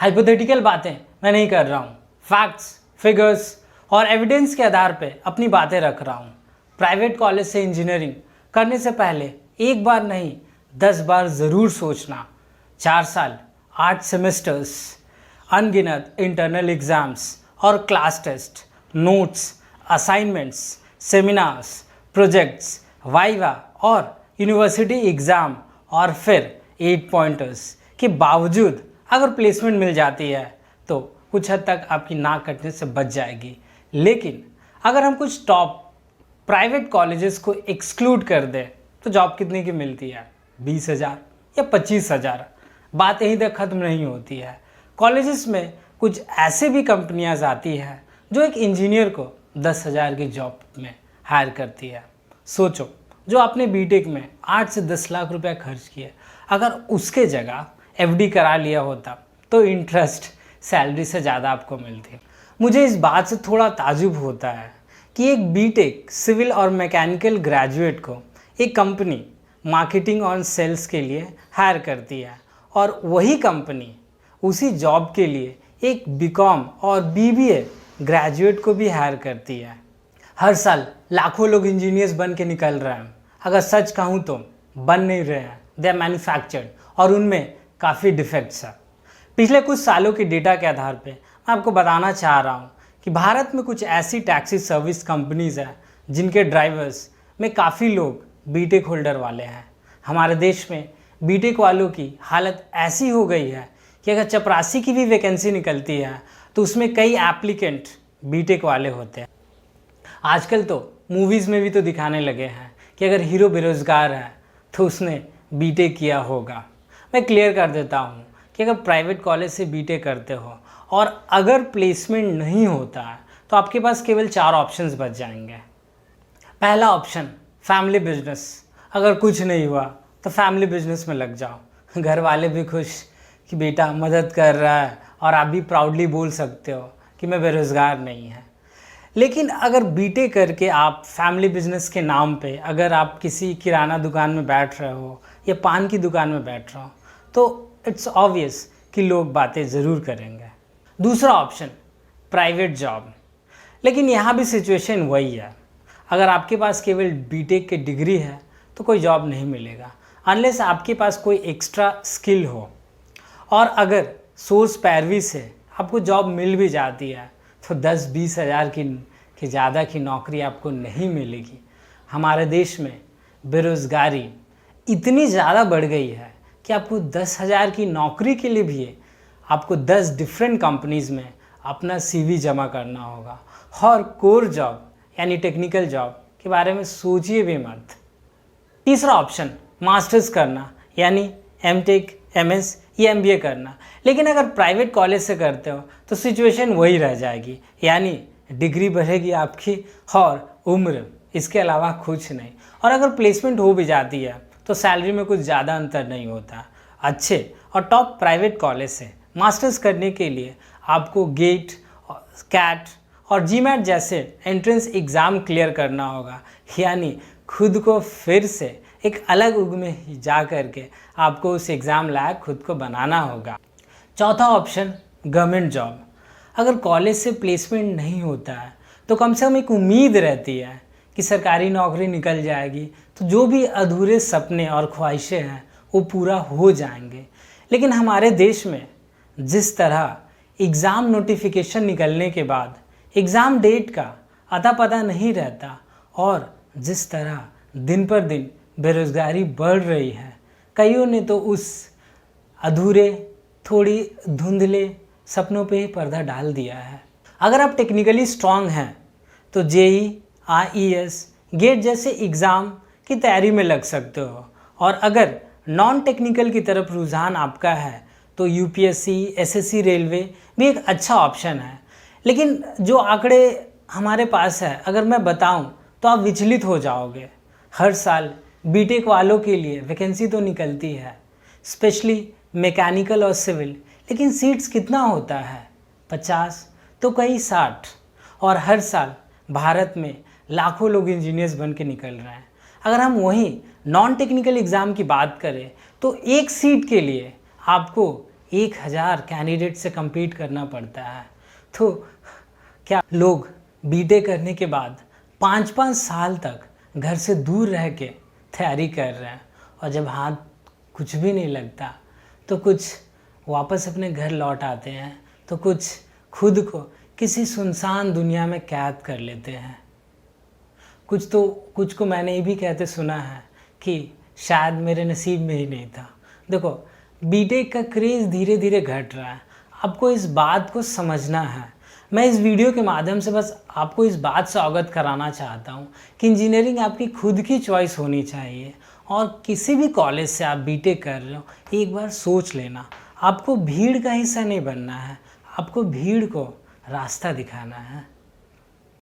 Hypothetical बातें मैं नहीं कर रहा हूँ, फैक्ट्स, फिगर्स और एविडेंस के आधार पे अपनी बातें रख रहा हूँ। प्राइवेट कॉलेज से इंजीनियरिंग करने से पहले एक बार नहीं 10 बार ज़रूर सोचना। 4 साल, 8 सेमेस्टर्स, अनगिनत इंटरनल एग्ज़ाम्स और class test, notes, assignments, seminars, projects, viva और यूनिवर्सिटी एग्ज़ाम और फिर 8 पॉइंटर्स के बावजूद अगर प्लेसमेंट मिल जाती है तो कुछ हद तक आपकी नाक कटने से बच जाएगी। लेकिन अगर हम कुछ टॉप प्राइवेट कॉलेजेस को एक्सक्लूड कर दें तो जॉब कितने की मिलती है? 20,000 या 25,000। बात यहीं तक ख़त्म नहीं होती है। कॉलेजेस में कुछ ऐसे भी कंपनियां आती हैं जो एक इंजीनियर को 10,000 की जॉब में हायर करती है। सोचो, जो आपने बीटेक में 8 से 10 लाख रुपया खर्च किए, अगर उसके जगह एफडी करा लिया होता तो इंटरेस्ट सैलरी से ज़्यादा आपको मिलती। मुझे इस बात से थोड़ा ताजुब होता है कि एक बीटेक सिविल और मैकेनिकल ग्रेजुएट को एक कंपनी मार्केटिंग और सेल्स के लिए हायर करती है और वही कंपनी उसी जॉब के लिए एक बीकॉम और बीबीए ग्रेजुएट को भी हायर करती है। हर साल लाखों लोग इंजीनियर्स बन के निकल रहे हैं। अगर सच कहूँ तो बन नहीं रहे हैं, दे आर मैन्युफैक्चर्ड और उनमें काफ़ी डिफेक्ट्स हैं। पिछले कुछ सालों के डेटा के आधार पे मैं आपको बताना चाह रहा हूँ कि भारत में कुछ ऐसी टैक्सी सर्विस कंपनीज़ हैं जिनके ड्राइवर्स में काफ़ी लोग बीटेक होल्डर वाले हैं। हमारे देश में बीटेक वालों की हालत ऐसी हो गई है कि अगर चपरासी की भी वैकेंसी निकलती है तो उसमें कई एप्लीकेंट बीटेक वाले होते हैं। आजकल तो मूवीज़ में भी तो दिखाने लगे हैं कि अगर हीरो बेरोज़गार है तो उसने बीटेक किया होगा। मैं क्लियर कर देता हूँ कि अगर प्राइवेट कॉलेज से बीटेक करते हो और अगर प्लेसमेंट नहीं होता है तो आपके पास केवल 4 ऑप्शंस बच जाएंगे। पहला ऑप्शन, फैमिली बिजनेस। अगर कुछ नहीं हुआ तो फैमिली बिजनेस में लग जाओ। घर वाले भी खुश कि बेटा मदद कर रहा है और आप भी प्राउडली बोल सकते हो कि मैं बेरोज़गार नहीं है। लेकिन अगर बीटेक करके आप फैमिली बिजनेस के नाम पे अगर आप किसी किराना दुकान में बैठ रहे हो या पान की दुकान में बैठ रहे हो तो इट्स ऑब्वियस कि लोग बातें ज़रूर करेंगे। दूसरा ऑप्शन, प्राइवेट जॉब। लेकिन यहाँ भी सिचुएशन वही है। अगर आपके पास केवल बीटेक की डिग्री है तो कोई जॉब नहीं मिलेगा अनलेस आपके पास कोई एक्स्ट्रा स्किल हो। और अगर सोर्स पैरवी से आपको जॉब मिल भी जाती है तो 10-20 हज़ार की ज़्यादा की नौकरी आपको नहीं मिलेगी। हमारे देश में बेरोज़गारी इतनी ज़्यादा बढ़ गई है कि आपको 10,000 की नौकरी के लिए भी आपको 10 डिफरेंट कंपनीज़ में अपना सीवी जमा करना होगा। और कोर जॉब यानी टेक्निकल जॉब के बारे में सोचिए भी मत। तीसरा ऑप्शन, मास्टर्स करना यानी एमटेक, एमएस या एमबीए करना। लेकिन अगर प्राइवेट कॉलेज से करते हो तो सिचुएशन वही रह जाएगी, यानी डिग्री बढ़ेगी आपकी और उम्र, इसके अलावा कुछ नहीं। और अगर प्लेसमेंट हो भी जाती है तो सैलरी में कुछ ज़्यादा अंतर नहीं होता। अच्छे और टॉप प्राइवेट कॉलेज से मास्टर्स करने के लिए आपको गेट, कैट और जीमैट जैसे एंट्रेंस एग्ज़ाम क्लियर करना होगा, यानी खुद को फिर से एक अलग युग में जा कर के आपको उस एग्ज़ाम लायक खुद को बनाना होगा। चौथा ऑप्शन, गवर्नमेंट जॉब। अगर कॉलेज से प्लेसमेंट नहीं होता है तो कम से कम एक उम्मीद रहती है कि सरकारी नौकरी निकल जाएगी तो जो भी अधूरे सपने और ख्वाहिशें हैं वो पूरा हो जाएंगे। लेकिन हमारे देश में जिस तरह एग्ज़ाम नोटिफिकेशन निकलने के बाद एग्ज़ाम डेट का अता पता नहीं रहता और जिस तरह दिन पर दिन बेरोज़गारी बढ़ रही है, कईयों ने तो उस अधूरे, थोड़ी धुंधले सपनों पे ही पर्दा डाल दिया है। अगर आप टेक्निकली स्ट्रांग हैं तो जेई, आईईएस, गेट जैसे एग्ज़ाम की तैयारी में लग सकते हो। और अगर नॉन टेक्निकल की तरफ रुझान आपका है तो यूपीएससी, एसएससी, रेलवे भी एक अच्छा ऑप्शन है। लेकिन जो आंकड़े हमारे पास है अगर मैं बताऊं तो आप विचलित हो जाओगे। हर साल बीटेक वालों के लिए वैकेंसी तो निकलती है, स्पेशली मैकेनिकल और सिविल, लेकिन सीट्स कितना होता है? 50 तो कई 60। और हर साल भारत में लाखों लोग इंजीनियर्स बन के निकल रहे हैं। अगर हम वहीं नॉन टेक्निकल एग्ज़ाम की बात करें तो एक सीट के लिए आपको 1000 कैंडिडेट से compete करना पड़ता है। तो क्या लोग बीटेक करने के बाद 5-5 साल तक घर से दूर रह के तैयारी कर रहे हैं, और जब हाथ कुछ भी नहीं लगता तो कुछ वापस अपने घर लौट आते हैं, तो कुछ खुद को किसी सुनसान दुनिया में कैद कर लेते हैं। कुछ को मैंने ये भी कहते सुना है कि शायद मेरे नसीब में ही नहीं था। देखो, बीटेक का क्रेज़ धीरे धीरे घट रहा है, आपको इस बात को समझना है। मैं इस वीडियो के माध्यम से बस आपको इस बात से अवगत कराना चाहता हूँ कि इंजीनियरिंग आपकी खुद की चॉइस होनी चाहिए, और किसी भी कॉलेज से आप बीटेक कर रहे हो, एक बार सोच लेना, आपको भीड़ का हिस्सा नहीं बनना है, आपको भीड़ को रास्ता दिखाना है।